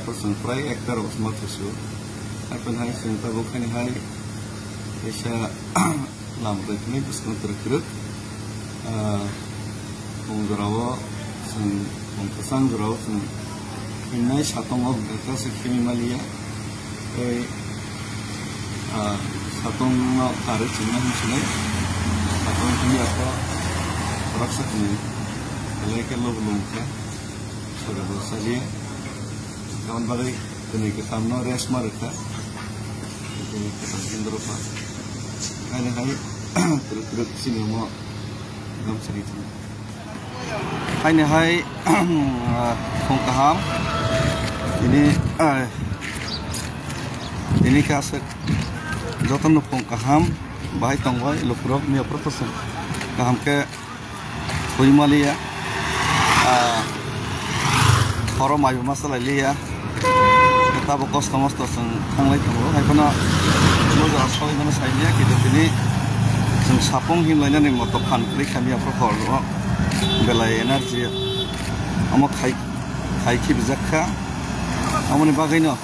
person fry actor was not so happen high center bokani high Asia lam retni buskon terkeruk pungzarawa sen pungkasang zarawa sen inai satong of data sekini malia satong tarik cina misalnya satong ini apa raksak ini kalau kalau belum kan sudah bersalia kawan balik ini kita mau resma reka itu kita sendiri apa hari terus sini mau ngam cerita hari pengkaham ini kasih jotan pengkaham bahai tangwai lukrok ni apa tuh kaham ke Malia forum ayu masalah liya kita bokos kamus toseng tanglai tunggu hai pernah cuma asal itu saya kita ini sapung himlanya nih motor pankri kami apa kalau belai energi amo kai kibzakka amo nih bagaimana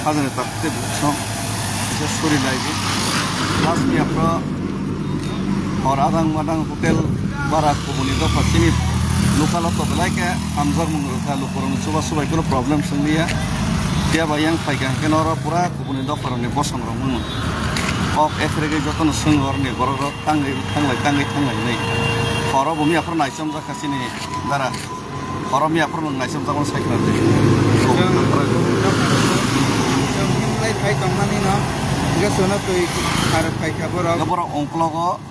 ada nih tapi so bisa story lagi last nih apa orang madang hotel barak kubuni itu pasti nih lokal atau belai ke amzar menurut lukuran coba itu problem sendiri dia bayang pakai kan orang pura kubuni itu orang nih bosan orang of efrege joton sengor nih borok tangai nih orang bumi apa naisam tak kasih nih darah orang bumi apa naisam tak mau saya kerja mulai pakai kamar nih no juga sono tuh harus pakai borok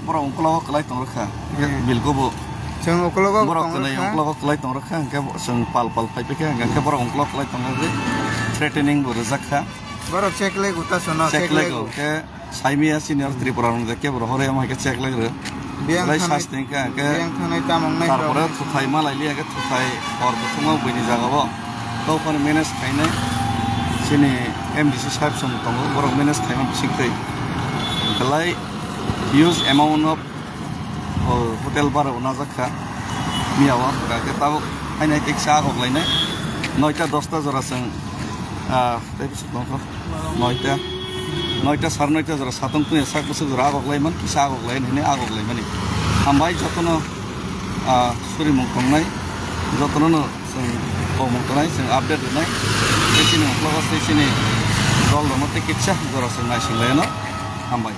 ongklo kelai tongrekha bilko bu Jeng ongklo kelai tongrekha ke seng pal pakai ke borok ongklo kelai tongrekha threatening bu rezakha borok cek lagi utas sono cek lagi ke Saimia senior Tripura orang dek bro, orang yang mau cek lagi tu. Biang sasting kan, tarpura tutai malah lihat ke tutai orang tu semua begini jaga bo. Kau kan manage kainnya sini MDC sahib semua tunggu, orang manage kainnya bising tu. Kalau use amount of hotel bar unazak kan, miawa, kita tahu hanya iksa kok lainnya. Noita dosta joraseng, tapi sebelum noita. Noita sar noita jara satong punya sak besar jara agak lain man kisah agak lain ini agak lain mana ambai jotono suri mungkong jotono sing mungkong sing update nai sini mungkong sini dol dong mati kisah jara sing nasi lain ambai